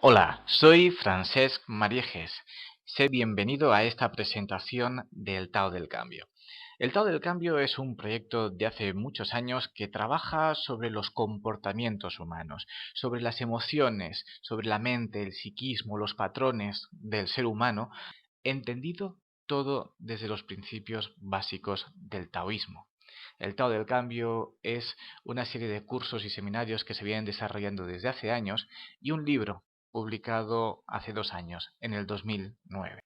Hola, soy Francesc Mariejes. Sé bienvenido a esta presentación del Tao del Cambio. El Tao del Cambio es un proyecto de hace muchos años que trabaja sobre los comportamientos humanos, sobre las emociones, sobre la mente, el psiquismo, los patrones del ser humano, entendido todo desde los principios básicos del taoísmo. El Tao del Cambio es una serie de cursos y seminarios que se vienen desarrollando desde hace años y un libro publicado hace 2 años, en el 2009.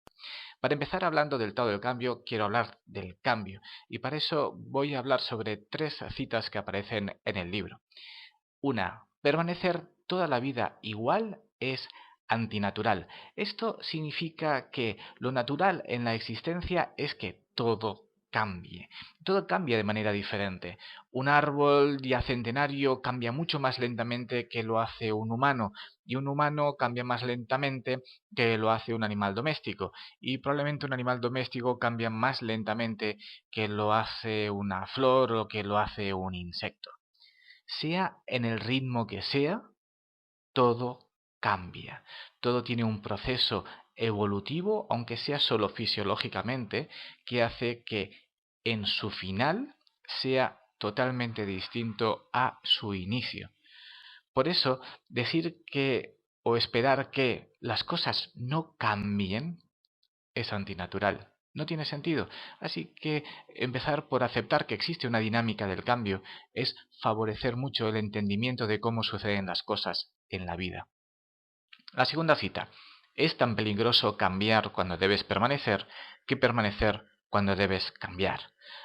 Para empezar hablando del Tao del Cambio, quiero hablar del cambio y para eso voy a hablar sobre 3 citas que aparecen en el libro. Una, permanecer toda la vida igual es antinatural. Esto significa que lo natural en la existencia es que todo cambie. Todo cambia de manera diferente. Un árbol ya centenario cambia mucho más lentamente que lo hace un humano, y un humano cambia más lentamente que lo hace un animal doméstico, y probablemente un animal doméstico cambia más lentamente que lo hace una flor o que lo hace un insecto. Sea en el ritmo que sea, todo cambia. Todo tiene un proceso evolutivo, aunque sea solo fisiológicamente, que hace que en su final sea totalmente distinto a su inicio. Por eso, decir que o esperar que las cosas no cambien es antinatural. No tiene sentido. Así que empezar por aceptar que existe una dinámica del cambio es favorecer mucho el entendimiento de cómo suceden las cosas en la vida. La segunda cita. Es tan peligroso cambiar cuando debes permanecer que permanecer cuando debes cambiar.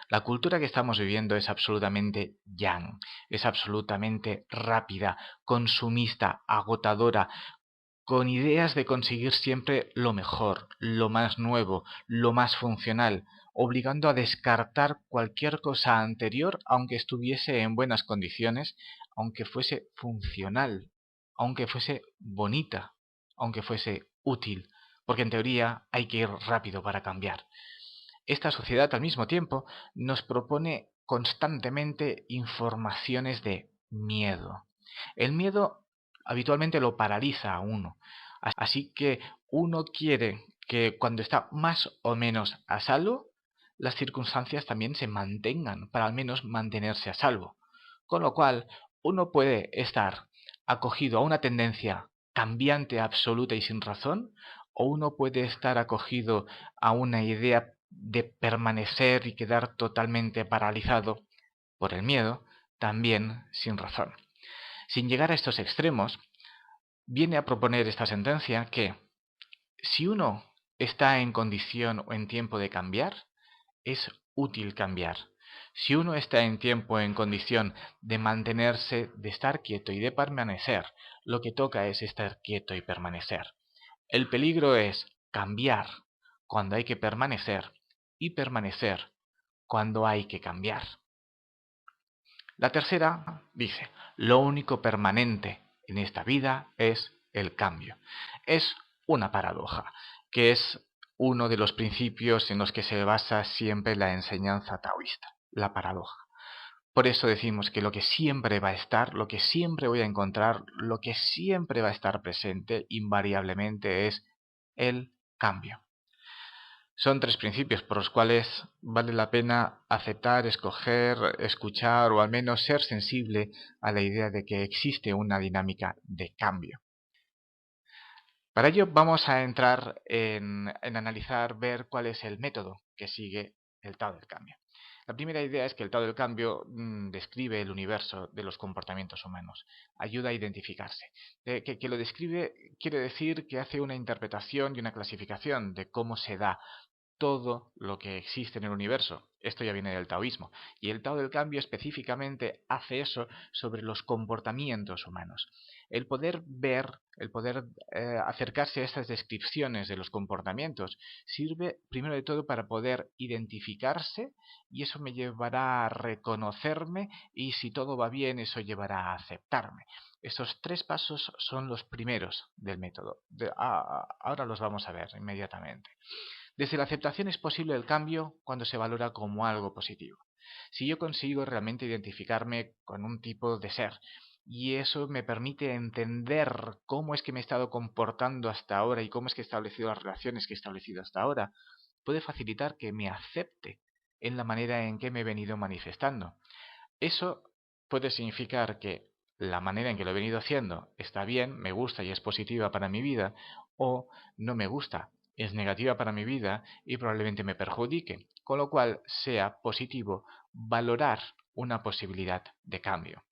La cultura que estamos viviendo es absolutamente yang, es absolutamente rápida, consumista, agotadora, con ideas de conseguir siempre lo mejor, lo más nuevo, lo más funcional, obligando a descartar cualquier cosa anterior aunque estuviese en buenas condiciones, aunque fuese funcional, aunque fuese bonita, aunque fuese útil, porque en teoría hay que ir rápido para cambiar. Esta sociedad al mismo tiempo nos propone constantemente informaciones de miedo. El miedo habitualmente lo paraliza a uno. Así que uno quiere que cuando está más o menos a salvo, las circunstancias también se mantengan, para al menos mantenerse a salvo. Con lo cual, uno puede estar acogido a una tendencia cambiante, absoluta y sin razón, o uno puede estar acogido a una idea de permanecer y quedar totalmente paralizado por el miedo, también sin razón. Sin llegar a estos extremos, viene a proponer esta sentencia que si uno está en condición o en tiempo de cambiar, es útil cambiar. Si uno está en tiempo en condición de mantenerse, de estar quieto y de permanecer, lo que toca es estar quieto y permanecer. El peligro es cambiar cuando hay que permanecer y permanecer cuando hay que cambiar. La tercera dice, lo único permanente en esta vida es el cambio. Es una paradoja, que es uno de los principios en los que se basa siempre la enseñanza taoísta, la paradoja. Por eso decimos que lo que siempre va a estar, lo que siempre voy a encontrar, lo que siempre va a estar presente invariablemente es el cambio. Son 3 principios por los cuales vale la pena aceptar, escoger, escuchar o al menos ser sensible a la idea de que existe una dinámica de cambio. Para ello vamos a entrar en analizar, ver cuál es el método que sigue el Tao del Cambio. La primera idea es que el Tao del Cambio describe el universo de los comportamientos humanos, ayuda a identificarse. Que lo describe quiere decir que hace una interpretación y una clasificación de cómo se da todo lo que existe en el universo. Esto ya viene del taoísmo. Y el Tao del Cambio específicamente hace eso sobre los comportamientos humanos. El poder ver, el poder acercarse a estas descripciones de los comportamientos sirve primero de todo para poder identificarse y eso me llevará a reconocerme y si todo va bien eso llevará a aceptarme. Estos 3 pasos son los primeros del método. Ahora los vamos a ver inmediatamente. Desde la aceptación es posible el cambio cuando se valora como algo positivo. Si yo consigo realmente identificarme con un tipo de ser, y eso me permite entender cómo es que me he estado comportando hasta ahora y cómo es que he establecido las relaciones que he establecido hasta ahora, puede facilitar que me acepte en la manera en que me he venido manifestando. Eso puede significar que la manera en que lo he venido haciendo está bien, me gusta y es positiva para mi vida, o no me gusta, es negativa para mi vida y probablemente me perjudique, con lo cual sea positivo valorar una posibilidad de cambio.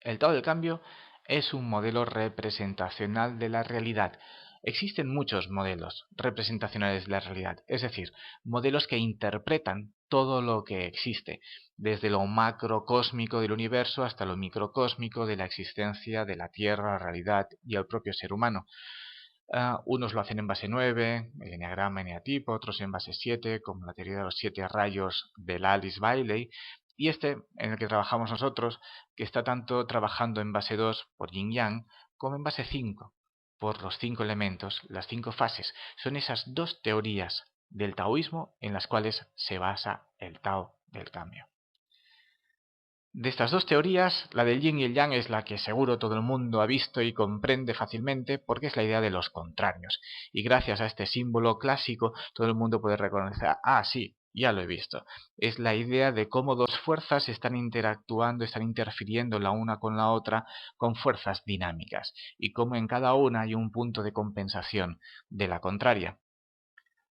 El Tao del Cambio es un modelo representacional de la realidad. Existen muchos modelos representacionales de la realidad, es decir, modelos que interpretan todo lo que existe, desde lo macrocósmico del universo hasta lo microcósmico de la existencia de la Tierra, la realidad y el propio ser humano. Unos lo hacen en base 9, el eneagrama eneatipo, otros en base 7, como la teoría de los 7 rayos de Alice Bailey, y este, en el que trabajamos nosotros, que está tanto trabajando en base 2 por Yin Yang, como en base 5 por los 5 elementos, las 5 fases. Son esas dos teorías del taoísmo en las cuales se basa el Tao del Cambio. De estas dos teorías, la del yin y el yang es la que seguro todo el mundo ha visto y comprende fácilmente porque es la idea de los contrarios. Y gracias a este símbolo clásico, todo el mundo puede reconocer, ah, sí, ya lo he visto. Es la idea de cómo dos fuerzas están interactuando, están interfiriendo la una con la otra con fuerzas dinámicas, y cómo en cada una hay un punto de compensación de la contraria.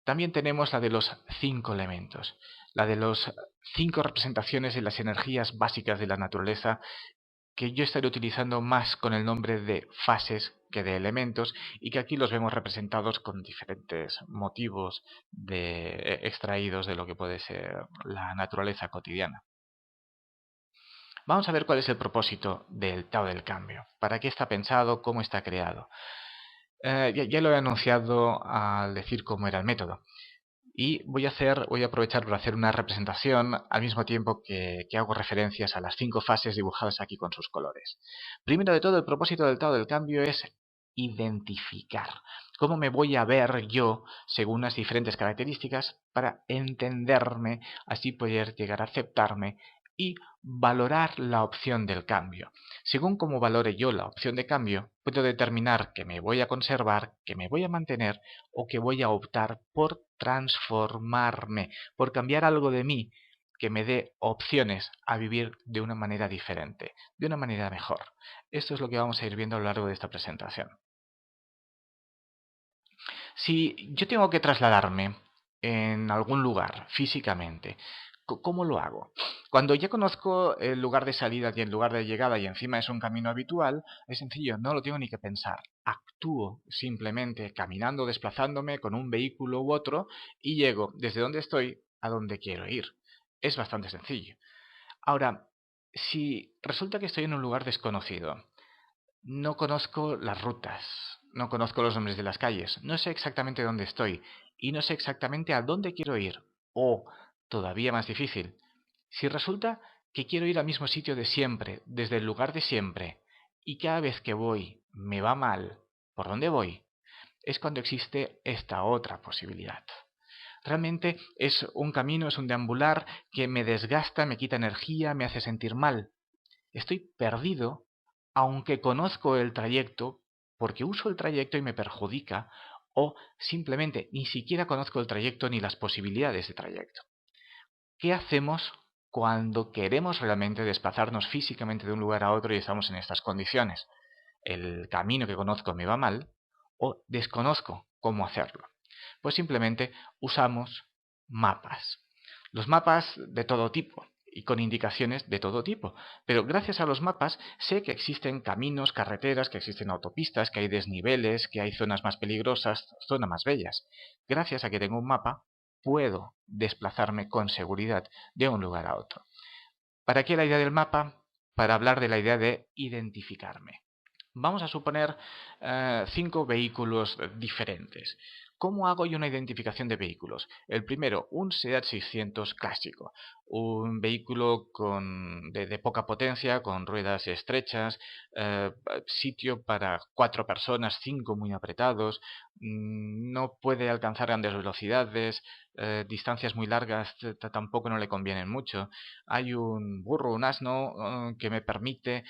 También tenemos la de los 5 elementos, la de las 5 representaciones de las energías básicas de la naturaleza, que yo estaré utilizando más con el nombre de fases que de elementos, y que aquí los vemos representados con diferentes motivos extraídos de lo que puede ser la naturaleza cotidiana. Vamos a ver cuál es el propósito del Tao del Cambio, para qué está pensado, cómo está creado. Ya lo he anunciado al decir cómo era el método. Y voy a aprovechar para hacer una representación al mismo tiempo que hago referencias a las 5 fases dibujadas aquí con sus colores. Primero de todo, el propósito del Tao del Cambio es identificar cómo me voy a ver yo según las diferentes características para entenderme, así poder llegar a aceptarme y valorar la opción del cambio. Según cómo valore yo la opción de cambio, puedo determinar que me voy a conservar, que me voy a mantener o que voy a optar por transformarme, por cambiar algo de mí que me dé opciones a vivir de una manera diferente, de una manera mejor. Esto es lo que vamos a ir viendo a lo largo de esta presentación. Si yo tengo que trasladarme en algún lugar físicamente, ¿cómo lo hago? Cuando ya conozco el lugar de salida y el lugar de llegada y encima es un camino habitual, es sencillo, no lo tengo ni que pensar. Actúo simplemente caminando, desplazándome con un vehículo u otro y llego desde donde estoy a donde quiero ir. Es bastante sencillo. Ahora, si resulta que estoy en un lugar desconocido, no conozco las rutas, no conozco los nombres de las calles, no sé exactamente dónde estoy y no sé exactamente a dónde quiero ir. O, todavía más difícil, si resulta que quiero ir al mismo sitio de siempre, desde el lugar de siempre, y cada vez que voy me va mal, ¿por dónde voy? Es cuando existe esta otra posibilidad. Realmente es un camino, es un deambular que me desgasta, me quita energía, me hace sentir mal. Estoy perdido aunque conozco el trayecto, porque uso el trayecto y me perjudica, o simplemente ni siquiera conozco el trayecto ni las posibilidades de trayecto. ¿Qué hacemos cuando queremos realmente desplazarnos físicamente de un lugar a otro y estamos en estas condiciones? El camino que conozco me va mal o desconozco cómo hacerlo. Pues simplemente usamos mapas. Los mapas de todo tipo y con indicaciones de todo tipo. Pero gracias a los mapas sé que existen caminos, carreteras, que existen autopistas, que hay desniveles, que hay zonas más peligrosas, zonas más bellas. Gracias a que tengo un mapa, puedo desplazarme con seguridad de un lugar a otro. ¿Para qué la idea del mapa? Para hablar de la idea de identificarme. Vamos a suponer 5 vehículos diferentes. ¿Cómo hago yo una identificación de vehículos? El primero, un SEAT 600 clásico, un vehículo de poca potencia, con ruedas estrechas, sitio para 4 personas, 5 muy apretados, no puede alcanzar grandes velocidades, distancias muy largas tampoco no le convienen mucho. Hay un burro, un asno, que me permite,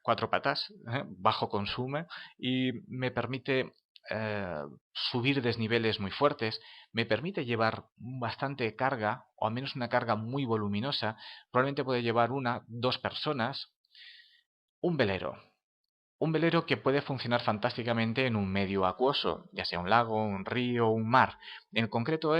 4 patas, bajo consumo, y me permite eh, subir desniveles muy fuertes, me permite llevar bastante carga, o al menos una carga muy voluminosa, probablemente puede llevar una, dos personas. Un velero. Un velero que puede funcionar fantásticamente en un medio acuoso, ya sea un lago, un río, un mar. En concreto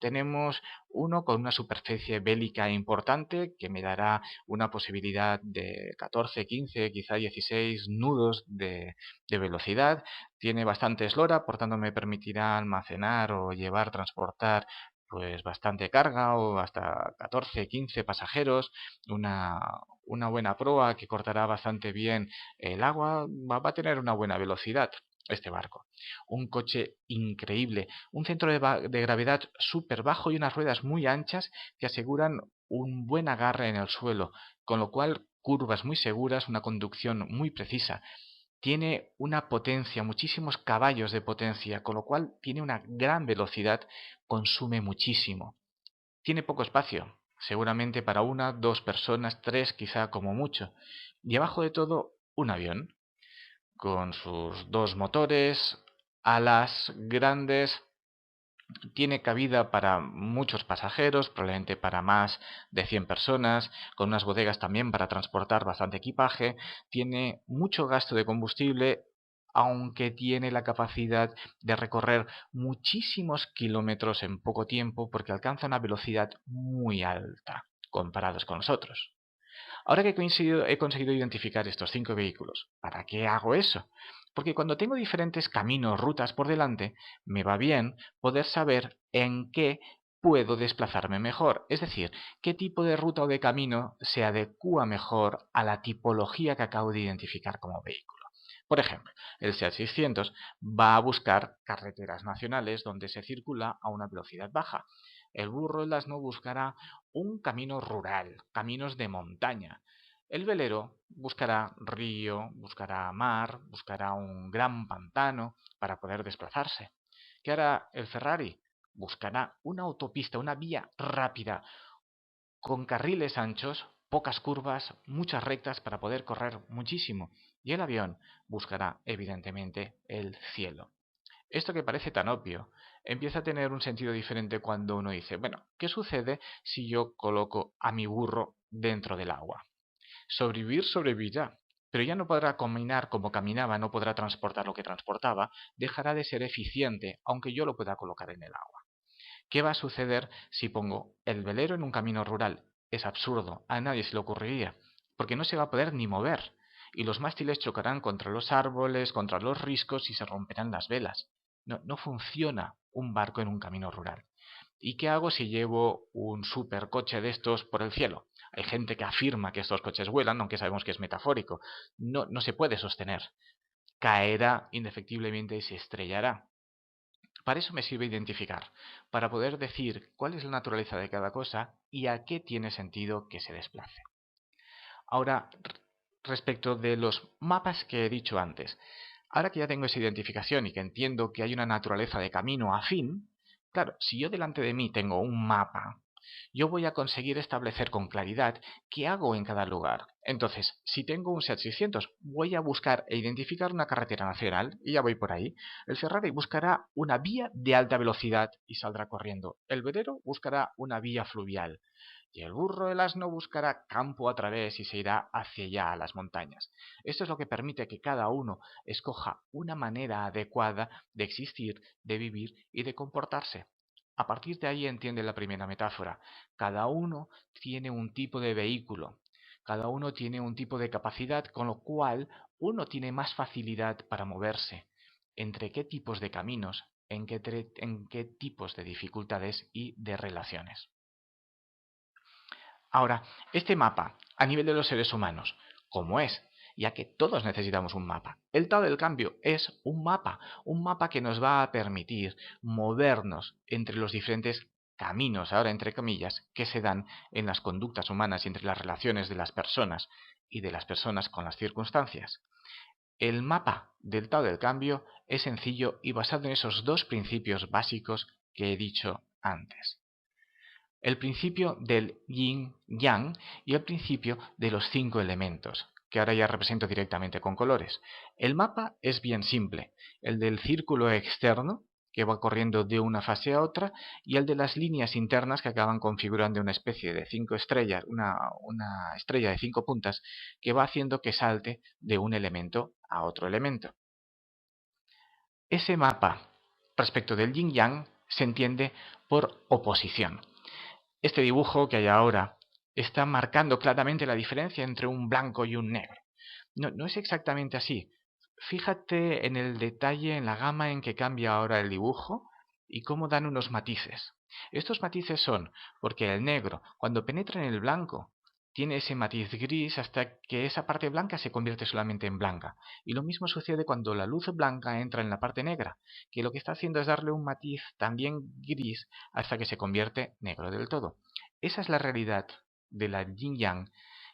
tenemos uno con una superficie bélica importante que me dará una posibilidad de 14, 15, quizá 16 nudos de velocidad. Tiene bastante eslora, por tanto me permitirá almacenar o llevar, transportar pues bastante carga o hasta 14, 15 pasajeros. Una, una buena proa que cortará bastante bien el agua, va a tener una buena velocidad este barco. Un coche increíble, un centro de gravedad súper bajo y unas ruedas muy anchas que aseguran un buen agarre en el suelo, con lo cual curvas muy seguras, una conducción muy precisa. Tiene una potencia, muchísimos caballos de potencia, con lo cual tiene una gran velocidad, consume muchísimo. Tiene poco espacio, seguramente para una, dos personas, tres quizá como mucho. Y abajo de todo, un avión con sus dos motores, alas grandes, tiene cabida para muchos pasajeros, probablemente para más de 100 personas, con unas bodegas también para transportar bastante equipaje, tiene mucho gasto de combustible, aunque tiene la capacidad de recorrer muchísimos kilómetros en poco tiempo porque alcanza una velocidad muy alta comparados con los otros. Ahora que he conseguido identificar estos 5 vehículos, ¿para qué hago eso? Porque cuando tengo diferentes caminos, rutas por delante, me va bien poder saber en qué puedo desplazarme mejor. Es decir, qué tipo de ruta o de camino se adecúa mejor a la tipología que acabo de identificar como vehículo. Por ejemplo, el SEAT 600 va a buscar carreteras nacionales donde se circula a una velocidad baja. El burro, el asno, buscará un camino rural, caminos de montaña. El velero buscará río, buscará mar, buscará un gran pantano para poder desplazarse. ¿Qué hará el Ferrari? Buscará una autopista, una vía rápida, con carriles anchos, pocas curvas, muchas rectas para poder correr muchísimo. Y el avión buscará, evidentemente, el cielo. Esto que parece tan obvio empieza a tener un sentido diferente cuando uno dice, bueno, ¿qué sucede si yo coloco a mi burro dentro del agua? Sobrevivir sobrevivirá, pero ya no podrá caminar como caminaba, no podrá transportar lo que transportaba, dejará de ser eficiente, aunque yo lo pueda colocar en el agua. ¿Qué va a suceder si pongo el velero en un camino rural? Es absurdo, a nadie se le ocurriría, porque no se va a poder ni mover, y los mástiles chocarán contra los árboles, contra los riscos y se romperán las velas. No funciona un barco en un camino rural. ¿Y qué hago si llevo un supercoche de estos por el cielo? Hay gente que afirma que estos coches vuelan, aunque sabemos que es metafórico. No se puede sostener. Caerá indefectiblemente y se estrellará. Para eso me sirve identificar, para poder decir cuál es la naturaleza de cada cosa y a qué tiene sentido que se desplace. Ahora, respecto de los mapas que he dicho antes, ahora que ya tengo esa identificación y que entiendo que hay una naturaleza de camino afín, claro, si yo delante de mí tengo un mapa, yo voy a conseguir establecer con claridad qué hago en cada lugar. Entonces, si tengo un SEAT 600, voy a buscar e identificar una carretera nacional y ya voy por ahí. El Ferrari buscará una vía de alta velocidad y saldrá corriendo. El velero buscará una vía fluvial. Y el burro, el asno, buscará campo a través y se irá hacia allá a las montañas. Esto es lo que permite que cada uno escoja una manera adecuada de existir, de vivir y de comportarse. A partir de ahí entiende la primera metáfora. Cada uno tiene un tipo de vehículo, cada uno tiene un tipo de capacidad, con lo cual uno tiene más facilidad para moverse. ¿Entre qué tipos de caminos? En qué tipos de dificultades y de relaciones? Ahora, este mapa, a nivel de los seres humanos, ¿cómo es? ya que todos necesitamos un mapa. El Tao del Cambio es un mapa que nos va a permitir movernos entre los diferentes caminos, ahora entre comillas, que se dan en las conductas humanas y entre las relaciones de las personas y de las personas con las circunstancias. El mapa del Tao del Cambio es sencillo y basado en esos dos principios básicos que he dicho antes. El principio del yin-yang y el principio de los 5 elementos, que ahora ya represento directamente con colores. El mapa es bien simple, el del círculo externo, que va corriendo de una fase a otra, y el de las líneas internas que acaban configurando una especie de 5 estrellas, una estrella de 5 puntas, que va haciendo que salte de un elemento a otro elemento. Ese mapa, respecto del yin-yang, se entiende por oposición. Este dibujo que hay ahora está marcando claramente la diferencia entre un blanco y un negro. No es exactamente así. Fíjate en el detalle, en la gama en que cambia ahora el dibujo y cómo dan unos matices. Estos matices son porque el negro, cuando penetra en el blanco, tiene ese matiz gris hasta que esa parte blanca se convierte solamente en blanca. Y lo mismo sucede cuando la luz blanca entra en la parte negra, que lo que está haciendo es darle un matiz también gris hasta que se convierte negro del todo. Esa es la realidad de la yin-yang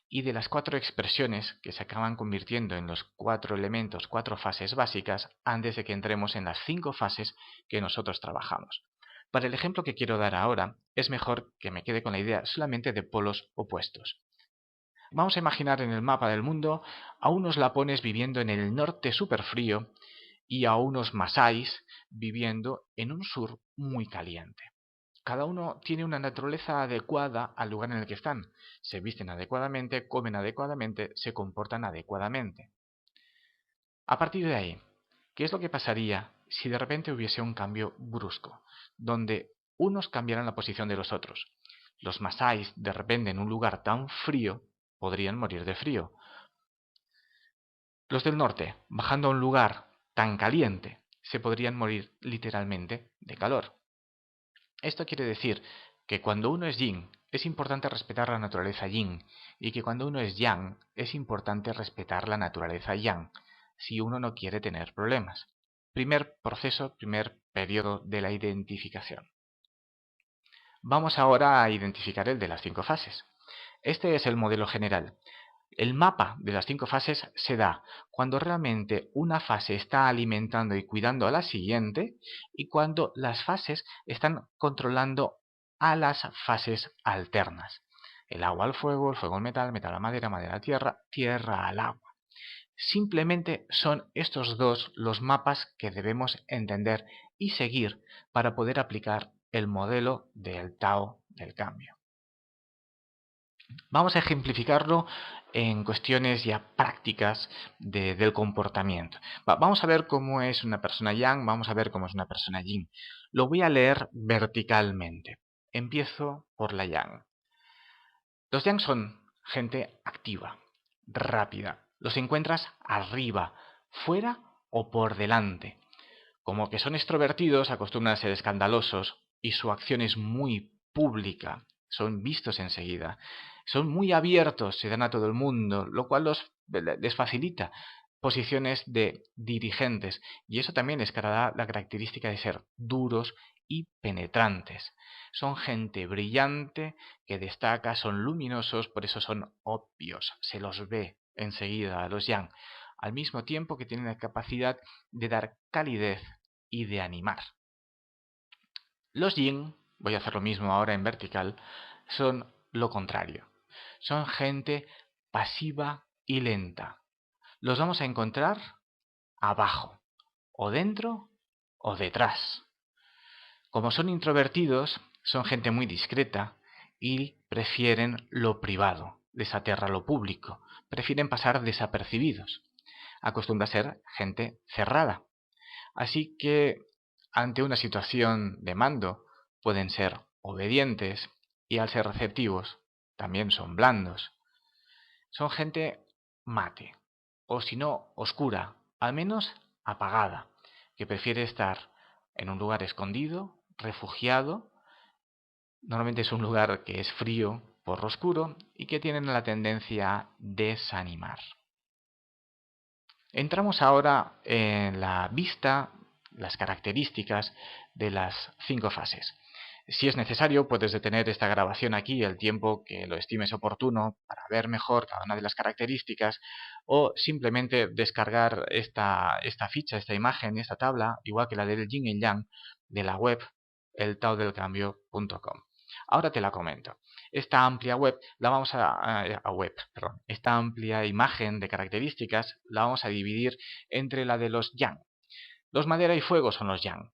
y de las 4 expresiones que se acaban convirtiendo en los 4 elementos, 4 fases básicas, antes de que entremos en las 5 fases que nosotros trabajamos. Para el ejemplo que quiero dar ahora, es mejor que me quede con la idea solamente de polos opuestos. Vamos a imaginar en el mapa del mundo a unos lapones viviendo en el norte súper frío y a unos masáis viviendo en un sur muy caliente. Cada uno tiene una naturaleza adecuada al lugar en el que están. Se visten adecuadamente, comen adecuadamente, se comportan adecuadamente. A partir de ahí, ¿qué es lo que pasaría si de repente hubiese un cambio brusco, donde unos cambiaran la posición de los otros? Los masáis, de repente en un lugar tan frío, podrían morir de frío. Los del norte, bajando a un lugar tan caliente, se podrían morir literalmente de calor. Esto quiere decir que cuando uno es yin, es importante respetar la naturaleza yin, y que cuando uno es yang, es importante respetar la naturaleza yang, si uno no quiere tener problemas. Primer proceso, primer periodo de la identificación. Vamos ahora a identificar el de las 5 fases. Este es el modelo general. El mapa de las 5 fases se da cuando realmente una fase está alimentando y cuidando a la siguiente y cuando las fases están controlando a las fases alternas. El agua al fuego, el fuego al metal, metal a la madera, madera a la tierra, tierra al agua. Simplemente son estos dos los mapas que debemos entender y seguir para poder aplicar el modelo del Tao del cambio. Vamos a ejemplificarlo en cuestiones ya prácticas del comportamiento. Vamos a ver cómo es una persona yang, vamos a ver cómo es una persona yin. Lo voy a leer verticalmente. Empiezo por la yang. Los yang son gente activa, rápida. Los encuentras arriba, fuera o por delante. Como que son extrovertidos, acostumbran a ser escandalosos y su acción es muy pública. Son vistos enseguida. Son muy abiertos, se dan a todo el mundo, lo cual les facilita posiciones de dirigentes. Y eso también les dará la característica de ser duros y penetrantes. Son gente brillante que destaca, son luminosos, por eso son obvios. Se los ve enseguida a los yang. Al mismo tiempo que tienen la capacidad de dar calidez y de animar. Los yin, voy a hacer lo mismo ahora en vertical, son lo contrario. Son gente pasiva y lenta. Los vamos a encontrar abajo, o dentro o detrás. Como son introvertidos, son gente muy discreta y prefieren lo privado, les aterra lo público, prefieren pasar desapercibidos. Acostumbra a ser gente cerrada. Así que ante una situación de mando pueden ser obedientes y al ser receptivos también son blandos. Son gente mate, o si no, oscura, al menos apagada, que prefiere estar en un lugar escondido, refugiado. Normalmente es un lugar que es frío por lo oscuro y que tienen la tendencia a desanimar. Entramos ahora en la vista, las características de las 5 fases. Si es necesario, puedes detener esta grabación aquí el tiempo que lo estimes oportuno para ver mejor cada una de las características, o simplemente descargar esta ficha, esta imagen, esta tabla, igual que la del yin y yang, de la web eltaodelcambio.com. Ahora te la comento. Esta amplia esta amplia imagen de características la vamos a dividir entre la de los yang. Los madera y fuego son los yang.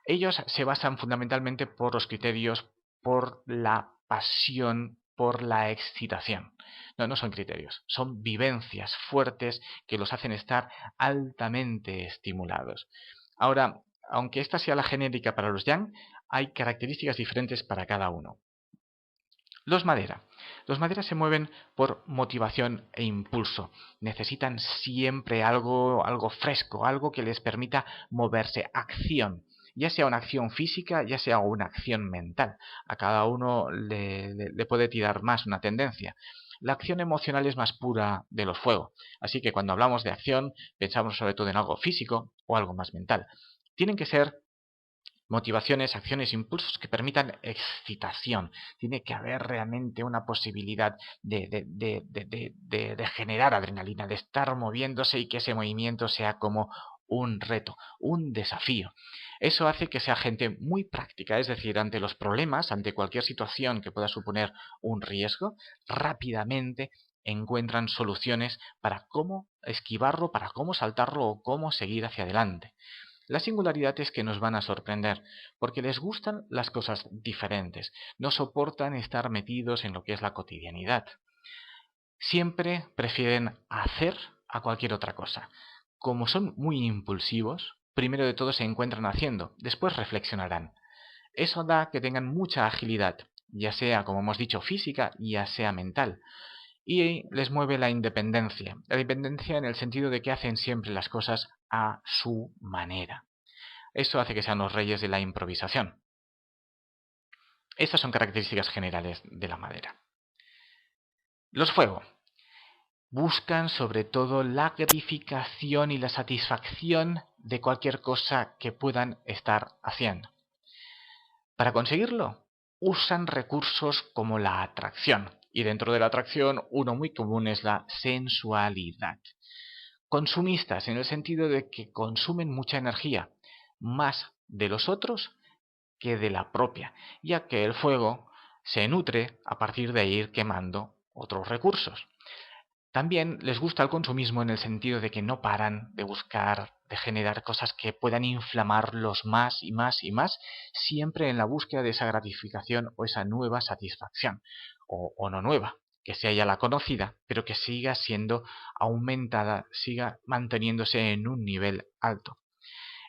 Ellos se basan fundamentalmente por los criterios, por la pasión, por la excitación. No, no son criterios, son vivencias fuertes que los hacen estar altamente estimulados. Ahora, aunque esta sea la genérica para los yang, hay características diferentes para cada uno. Los madera. Los madera se mueven por motivación e impulso. Necesitan siempre algo fresco, algo que les permita moverse, acción. Ya sea una acción física, ya sea una acción mental. A cada uno le puede tirar más una tendencia. La acción emocional es más pura de los fuego. Así que cuando hablamos de acción, pensamos sobre todo en algo físico o algo más mental. Tienen que ser motivaciones, acciones, impulsos que permitan excitación. Tiene que haber realmente una posibilidad de generar adrenalina, de estar moviéndose y que ese movimiento sea como un reto, un desafío. Eso hace que sea gente muy práctica, es decir, ante los problemas, ante cualquier situación que pueda suponer un riesgo, rápidamente encuentran soluciones para cómo esquivarlo, para cómo saltarlo o cómo seguir hacia adelante. La singularidad es que nos van a sorprender, porque les gustan las cosas diferentes, no soportan estar metidos en lo que es la cotidianidad. Siempre prefieren hacer a cualquier otra cosa. Como son muy impulsivos, primero de todo se encuentran haciendo, después reflexionarán. Eso da que tengan mucha agilidad, ya sea, como hemos dicho, física, ya sea mental. Y les mueve la independencia. La independencia en el sentido de que hacen siempre las cosas a su manera. Eso hace que sean los reyes de la improvisación. Estas son características generales de la madera. Los fuego. Buscan sobre todo la gratificación y la satisfacción de cualquier cosa que puedan estar haciendo. Para conseguirlo, usan recursos como la atracción. Y dentro de la atracción, uno muy común es la sensualidad. Consumistas en el sentido de que consumen mucha energía, más de los otros que de la propia, ya que el fuego se nutre a partir de ir quemando otros recursos. También les gusta el consumismo en el sentido de que no paran de buscar, de generar cosas que puedan inflamarlos más y más y más, siempre en la búsqueda de esa gratificación o esa nueva satisfacción, o no nueva, que sea ya la conocida, pero que siga siendo aumentada, siga manteniéndose en un nivel alto.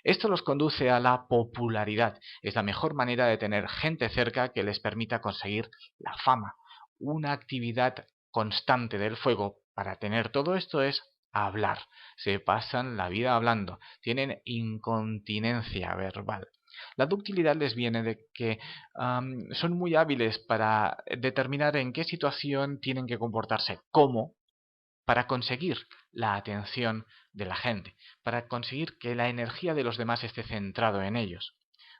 Esto los conduce a la popularidad. Es la mejor manera de tener gente cerca que les permita conseguir la fama. Una actividad constante del fuego para tener todo esto es hablar. Se pasan la vida hablando. Tienen incontinencia verbal. La ductilidad les viene de que son muy hábiles para determinar en qué situación tienen que comportarse, cómo, para conseguir la atención de la gente, para conseguir que la energía de los demás esté centrado en ellos.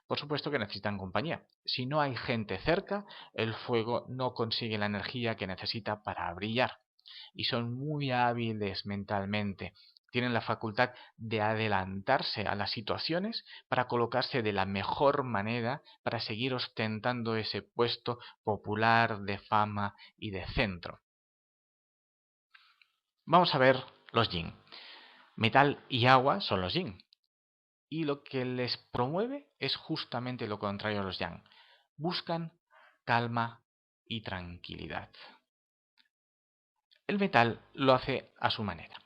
Por supuesto que necesitan compañía. Si no hay gente cerca, el fuego no consigue la energía que necesita para brillar. Y son muy hábiles mentalmente. Tienen la facultad de adelantarse a las situaciones para colocarse de la mejor manera para seguir ostentando ese puesto popular de fama y de centro. Vamos a ver los yin. Metal y agua son los yin. Y lo que les promueve es justamente lo contrario a los yang. Buscan calma y tranquilidad. El metal lo hace a su manera.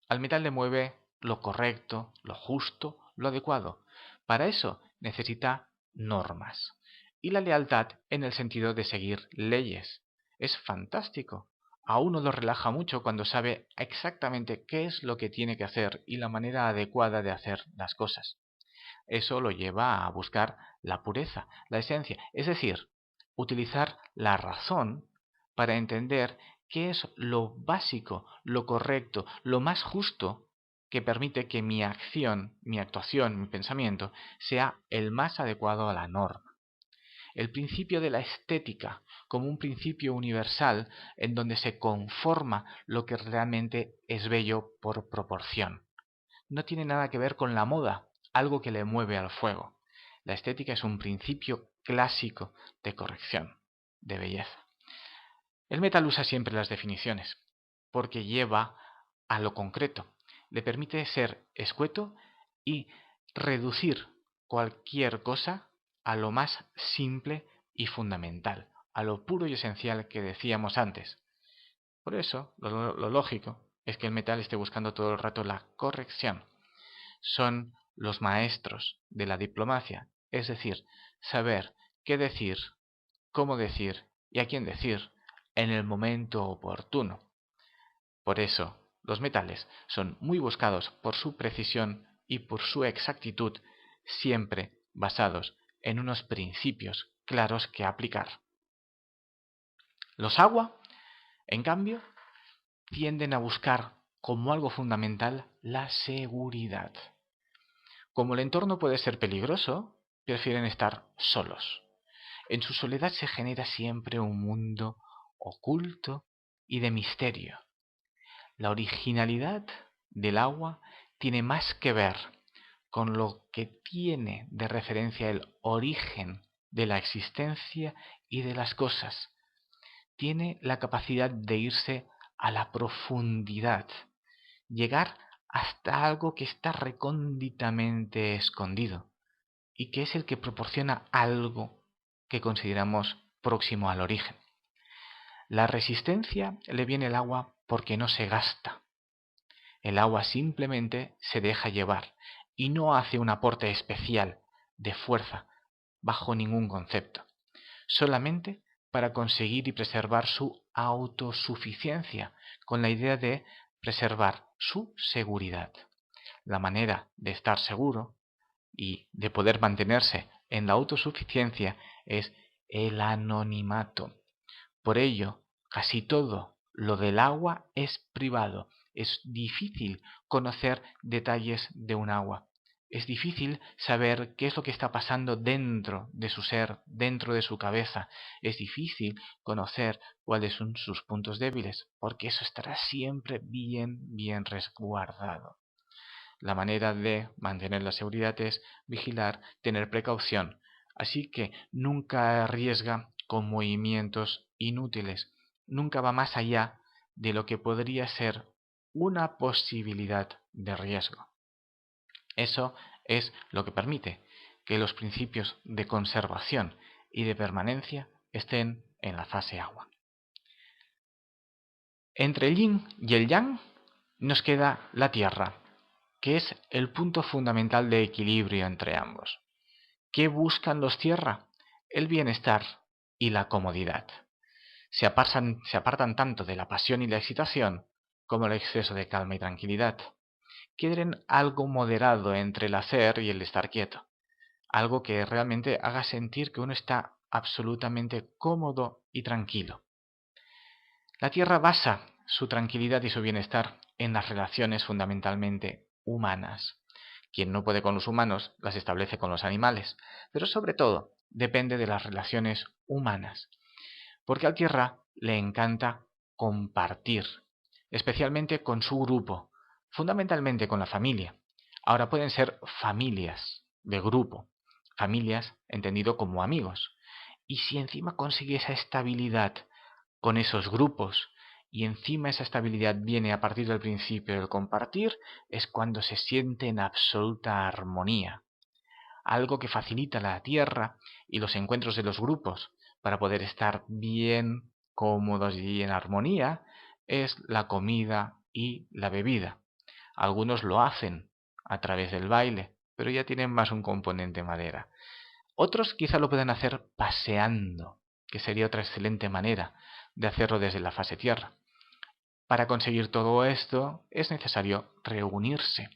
Al metal le mueve lo correcto, lo justo, lo adecuado. Para eso necesita normas. Y la lealtad en el sentido de seguir leyes. Es fantástico. A uno lo relaja mucho cuando sabe exactamente qué es lo que tiene que hacer y la manera adecuada de hacer las cosas. Eso lo lleva a buscar la pureza, la esencia, es decir, utilizar la razón para entender qué es lo básico, lo correcto, lo más justo que permite que mi acción, mi actuación, mi pensamiento sea el más adecuado a la norma. El principio de la estética como un principio universal en donde se conforma lo que realmente es bello por proporción. No tiene nada que ver con la moda, algo que le mueve al fuego. La estética es un principio clásico de corrección, de belleza. El metal usa siempre las definiciones, porque lleva a lo concreto. Le permite ser escueto y reducir cualquier cosa a lo más simple y fundamental, a lo puro y esencial que decíamos antes. Por eso, lo lógico es que el metal esté buscando todo el rato la corrección. Son los maestros de la diplomacia, es decir, saber qué decir, cómo decir y a quién decir en el momento oportuno. Por eso, los metales son muy buscados por su precisión y por su exactitud, siempre basados en unos principios claros que aplicar. Los agua, en cambio, tienden a buscar como algo fundamental la seguridad. Como el entorno puede ser peligroso, prefieren estar solos. En su soledad se genera siempre un mundo oculto y de misterio. La originalidad del agua tiene más que ver con lo que tiene de referencia el origen de la existencia y de las cosas. Tiene la capacidad de irse a la profundidad, llegar hasta algo que está recónditamente escondido y que es el que proporciona algo que consideramos próximo al origen. La resistencia le viene al agua porque no se gasta. El agua simplemente se deja llevar y no hace un aporte especial de fuerza bajo ningún concepto, solamente para conseguir y preservar su autosuficiencia, con la idea de preservar su seguridad. La manera de estar seguro y de poder mantenerse en la autosuficiencia es el anonimato. Por ello, casi todo lo del agua es privado. Es difícil conocer detalles de un agua. Es difícil saber qué es lo que está pasando dentro de su ser, dentro de su cabeza. Es difícil conocer cuáles son sus puntos débiles, porque eso estará siempre bien resguardado. La manera de mantener la seguridad es vigilar, tener precaución. Así que nunca arriesga con movimientos inútiles. Nunca va más allá de lo que podría ser una posibilidad de riesgo. Eso es lo que permite que los principios de conservación y de permanencia estén en la fase agua. Entre el yin y el yang nos queda la tierra, que es el punto fundamental de equilibrio entre ambos. ¿Qué buscan los tierra? El bienestar y la comodidad. Se apartan tanto de la pasión y la excitación como el exceso de calma y tranquilidad. Quieren algo moderado entre el hacer y el estar quieto. Algo que realmente haga sentir que uno está absolutamente cómodo y tranquilo. La tierra basa su tranquilidad y su bienestar en las relaciones fundamentalmente humanas. Quien no puede con los humanos las establece con los animales, pero sobre todo depende de las relaciones humanas. Porque a tierra le encanta compartir, especialmente con su grupo, fundamentalmente con la familia. Ahora pueden ser familias de grupo, familias entendido como amigos. Y si encima consigue esa estabilidad con esos grupos y encima esa estabilidad viene a partir del principio del compartir, es cuando se siente en absoluta armonía. Algo que facilita la tierra y los encuentros de los grupos para poder estar bien cómodos y en armonía es la comida y la bebida. Algunos lo hacen a través del baile, pero ya tienen más un componente madera. Otros quizá lo puedan hacer paseando, que sería otra excelente manera de hacerlo desde la fase tierra. Para conseguir todo esto es necesario reunirse.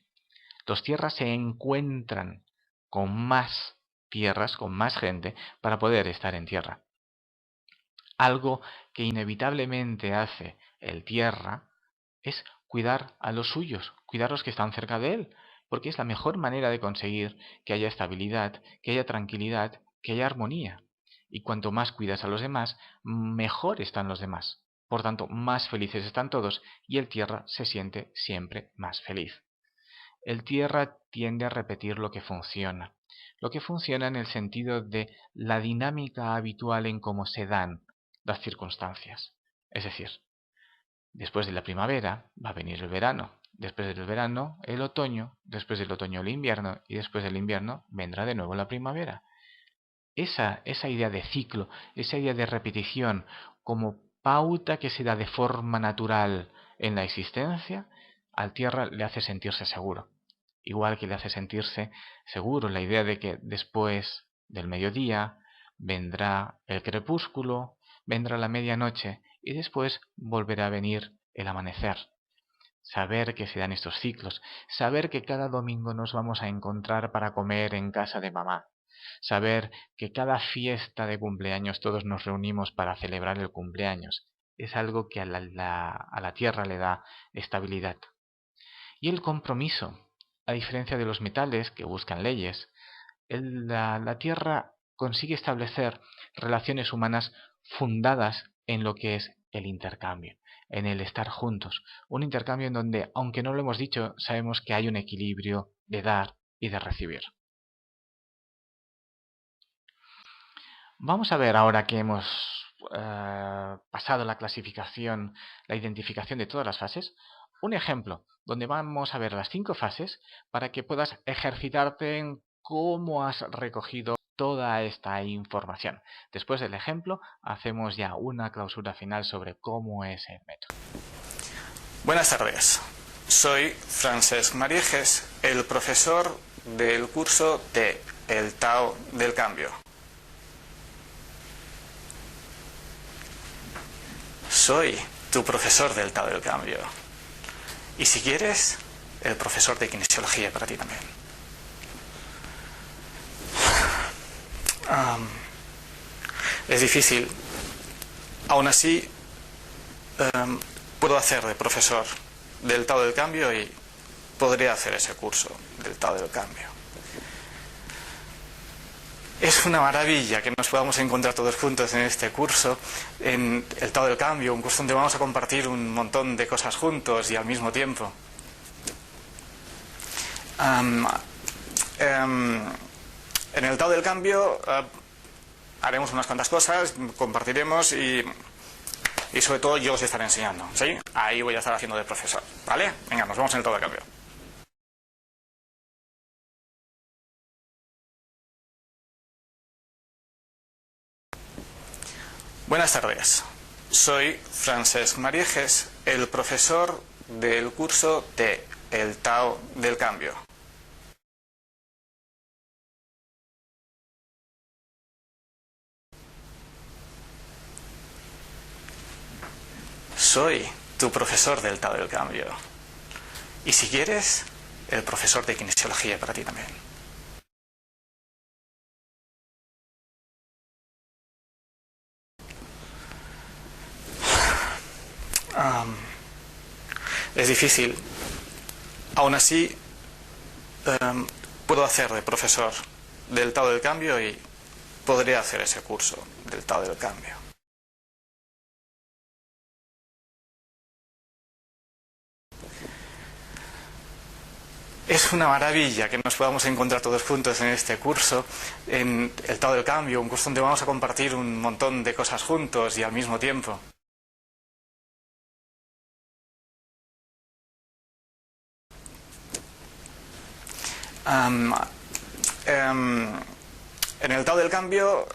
Los tierras se encuentran con más tierras, con más gente, para poder estar en tierra. Algo que inevitablemente hace el tierra es cuidar a los suyos, cuidar los que están cerca de él, porque es la mejor manera de conseguir que haya estabilidad, que haya tranquilidad, que haya armonía. Y cuanto más cuidas a los demás, mejor están los demás. Por tanto, más felices están todos y el tierra se siente siempre más feliz. El tierra tiende a repetir lo que funciona. Lo que funciona en el sentido de la dinámica habitual en cómo se dan las circunstancias. Es decir, después de la primavera va a venir el verano, después del verano el otoño, después del otoño el invierno y después del invierno vendrá de nuevo la primavera. Esa idea de ciclo, esa idea de repetición como pauta que se da de forma natural en la existencia, al tierra le hace sentirse seguro. Igual que le hace sentirse seguro la idea de que después del mediodía vendrá el crepúsculo, vendrá la medianoche y después volverá a venir el amanecer. Saber que se dan estos ciclos, saber que cada domingo nos vamos a encontrar para comer en casa de mamá, saber que cada fiesta de cumpleaños todos nos reunimos para celebrar el cumpleaños, es algo que a la tierra le da estabilidad. Y el compromiso, a diferencia de los metales que buscan leyes, la tierra consigue establecer relaciones humanas fundadas en lo que es el intercambio, en el estar juntos. Un intercambio en donde, aunque no lo hemos dicho, sabemos que hay un equilibrio de dar y de recibir. Vamos a ver ahora que hemos pasado la clasificación, la identificación de todas las fases, un ejemplo donde vamos a ver las 5 fases para que puedas ejercitarte en cómo has recogido toda esta información. Después del ejemplo, hacemos ya una clausura final sobre cómo es el método. Buenas tardes. Soy Francesc Mariejes, el profesor del curso de El Tao del Cambio. Soy tu profesor del Tao del Cambio. Y si quieres, el profesor de kinesiología para ti también. Es difícil. Aún así, puedo hacer de profesor del Tao del Cambio y podría hacer ese curso del Tao del Cambio. Es una maravilla que nos podamos encontrar todos juntos en este curso, en el Tao del Cambio, un curso donde vamos a compartir un montón de cosas juntos y al mismo tiempo. En el Tao del Cambio haremos unas cuantas cosas, compartiremos y sobre todo yo os estaré enseñando, ¿sí? Ahí voy a estar haciendo de profesor, ¿vale? Venga, nos vemos en el Tao del Cambio. Buenas tardes. Soy Francesc Mariejes, el profesor del curso de El Tao del Cambio. Soy tu profesor del Tao del Cambio. Y si quieres, el profesor de kinesiología para ti también. Es difícil. Aún así, puedo hacer de profesor del Tao del Cambio y podría hacer ese curso del Tao del Cambio. Es una maravilla que nos podamos encontrar todos juntos en este curso, en el Tao del Cambio, un curso donde vamos a compartir un montón de cosas juntos y al mismo tiempo. En el Tao del Cambio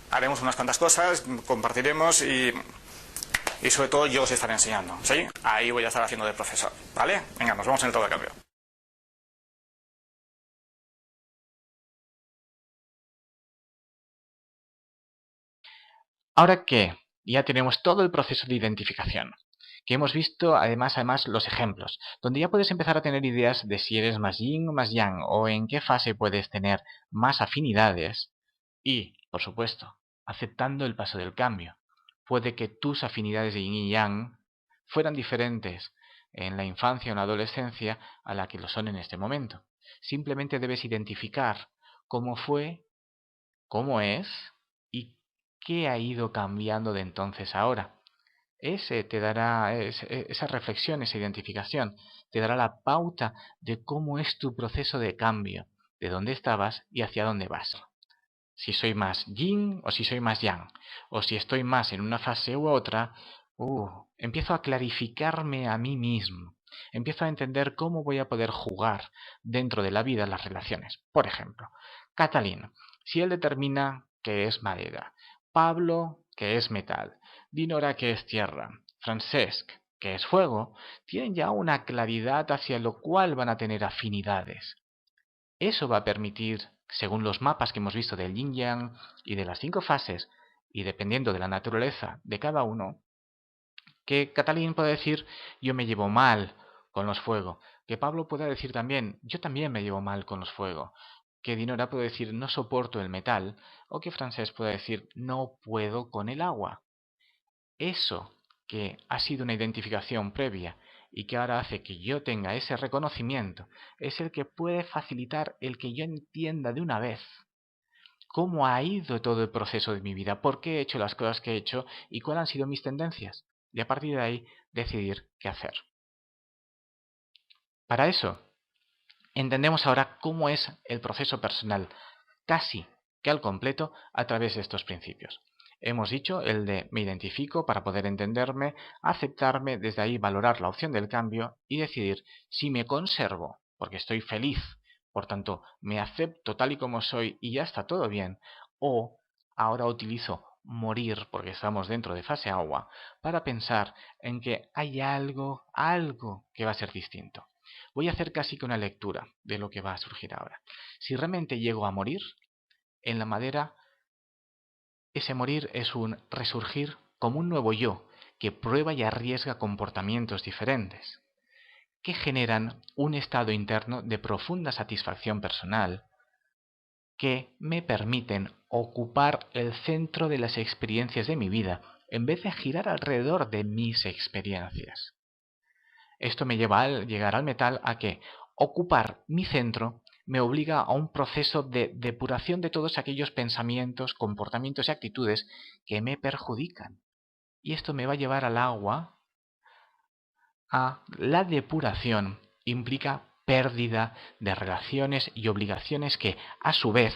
haremos unas cuantas cosas, compartiremos y sobre todo yo os estaré enseñando, ¿sí? Ahí voy a estar haciendo de profesor, ¿vale? Venga, nos vemos en el Tao del Cambio. Ahora que ya tenemos todo el proceso de identificación, que hemos visto además los ejemplos, donde ya puedes empezar a tener ideas de si eres más yin o más yang, o en qué fase puedes tener más afinidades, y, por supuesto, aceptando el paso del cambio. Puede que tus afinidades de yin y yang fueran diferentes en la infancia o en la adolescencia a la que lo son en este momento. Simplemente debes identificar cómo fue, cómo es y qué ha ido cambiando de entonces a ahora. Ese te dará, esa reflexión, esa identificación, te dará la pauta de cómo es tu proceso de cambio, de dónde estabas y hacia dónde vas. Si soy más yin o si soy más yang, o si estoy más en una fase u otra, empiezo a clarificarme a mí mismo. Empiezo a entender cómo voy a poder jugar dentro de la vida las relaciones. Por ejemplo, Catalín, si él determina que es madera, Pablo, que es metal, Dinora, que es tierra, Francesc, que es fuego, tienen ya una claridad hacia lo cual van a tener afinidades. Eso va a permitir, según los mapas que hemos visto del yin yang y de las 5 fases, y dependiendo de la naturaleza de cada uno, que Catalín pueda decir yo me llevo mal con los fuego, que Pablo pueda decir también yo también me llevo mal con los fuego, que Dinora pueda decir no soporto el metal, o que Francesc pueda decir no puedo con el agua. Eso que ha sido una identificación previa y que ahora hace que yo tenga ese reconocimiento, es el que puede facilitar el que yo entienda de una vez cómo ha ido todo el proceso de mi vida, por qué he hecho las cosas que he hecho y cuáles han sido mis tendencias. Y a partir de ahí decidir qué hacer. Para eso, entendemos ahora cómo es el proceso personal, casi que al completo, a través de estos principios. Hemos dicho el de me identifico para poder entenderme, aceptarme, desde ahí valorar la opción del cambio y decidir si me conservo, porque estoy feliz, por tanto me acepto tal y como soy y ya está todo bien, o ahora utilizo morir, porque estamos dentro de fase agua, para pensar en que hay algo que va a ser distinto. Voy a hacer casi que una lectura de lo que va a surgir ahora. Si realmente llego a morir, en la madera, ese morir es un resurgir como un nuevo yo, que prueba y arriesga comportamientos diferentes, que generan un estado interno de profunda satisfacción personal, que me permiten ocupar el centro de las experiencias de mi vida, en vez de girar alrededor de mis experiencias. Esto me lleva al llegar al metal a que ocupar mi centro me obliga a un proceso de depuración de todos aquellos pensamientos, comportamientos y actitudes que me perjudican. Y esto me va a llevar al agua a la depuración. Implica pérdida de relaciones y obligaciones que, a su vez,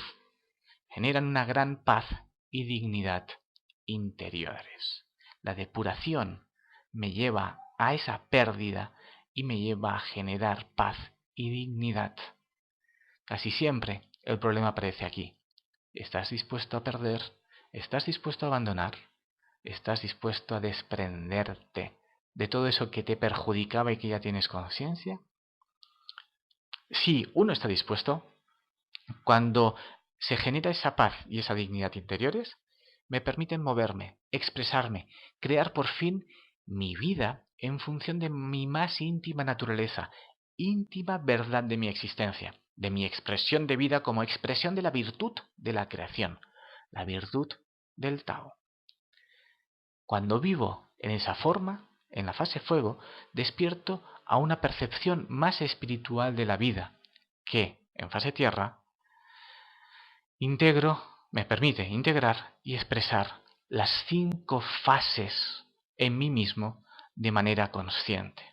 generan una gran paz y dignidad interiores. La depuración me lleva a esa pérdida y me lleva a generar paz y dignidad. Casi siempre el problema aparece aquí. ¿Estás dispuesto a perder? ¿Estás dispuesto a abandonar? ¿Estás dispuesto a desprenderte de todo eso que te perjudicaba y que ya tienes conciencia? Si uno está dispuesto, cuando se genera esa paz y esa dignidad interiores, me permiten moverme, expresarme, crear por fin mi vida en función de mi más íntima naturaleza, íntima verdad de mi existencia, de mi expresión de vida como expresión de la virtud de la creación, la virtud del Tao. Cuando vivo en esa forma, en la fase fuego, despierto a una percepción más espiritual de la vida, que, en fase tierra, me permite integrar y expresar las 5 fases en mí mismo de manera consciente.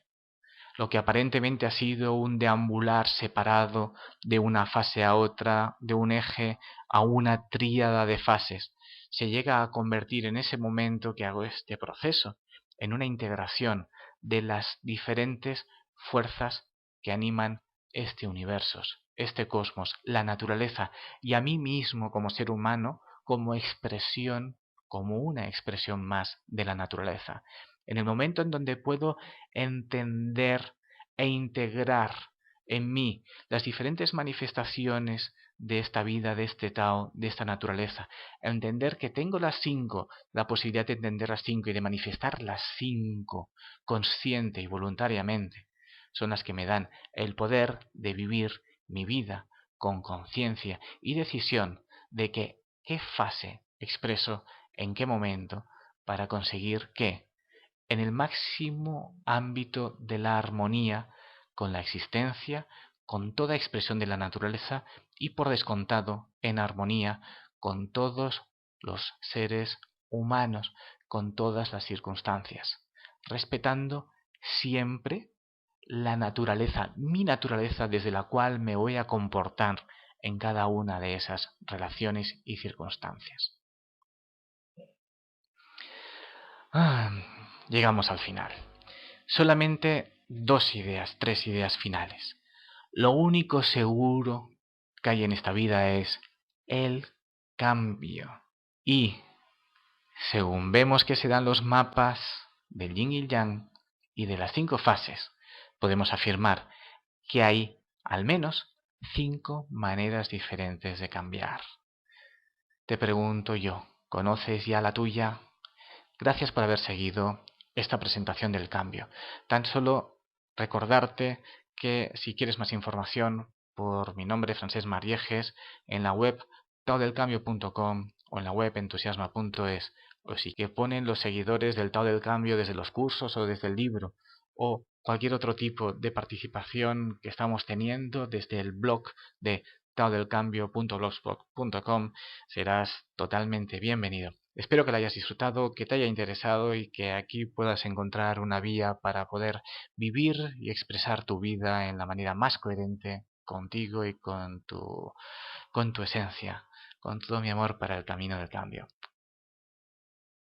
Lo que aparentemente ha sido un deambular separado de una fase a otra, de un eje a una tríada de fases, se llega a convertir en ese momento que hago este proceso, en una integración de las diferentes fuerzas que animan este universo, este cosmos, la naturaleza y a mí mismo como ser humano, como expresión, como una expresión más de la naturaleza. En el momento en donde puedo entender e integrar en mí las diferentes manifestaciones de esta vida, de este Tao, de esta naturaleza, entender que tengo las 5, la posibilidad de entender las 5 y de manifestar las 5 consciente y voluntariamente, son las que me dan el poder de vivir mi vida con conciencia y decisión de qué fase expreso en qué momento para conseguir que en el máximo ámbito de la armonía con la existencia, con toda expresión de la naturaleza y por descontado en armonía con todos los seres humanos, con todas las circunstancias, respetando siempre la naturaleza, mi naturaleza desde la cual me voy a comportar en cada una de esas relaciones y circunstancias. Llegamos al final. Solamente tres ideas finales. Lo único seguro que hay en esta vida es el cambio. Y según vemos que se dan los mapas del yin y el yang y de las 5 fases, podemos afirmar que hay al menos 5 maneras diferentes de cambiar. Te pregunto yo, ¿conoces ya la tuya? Gracias por haber seguido esta presentación del cambio. Tan solo recordarte que si quieres más información por mi nombre, Francesc Marieges, en la web taodelcambio.com o en la web entusiasma.es, o si que ponen los seguidores del Tao del Cambio desde los cursos o desde el libro, o cualquier otro tipo de participación que estamos teniendo desde el blog de taodelcambio.blogspot.com, serás totalmente bienvenido. Espero que la hayas disfrutado, que te haya interesado y que aquí puedas encontrar una vía para poder vivir y expresar tu vida en la manera más coherente contigo y con tu esencia, con todo mi amor para el camino del cambio.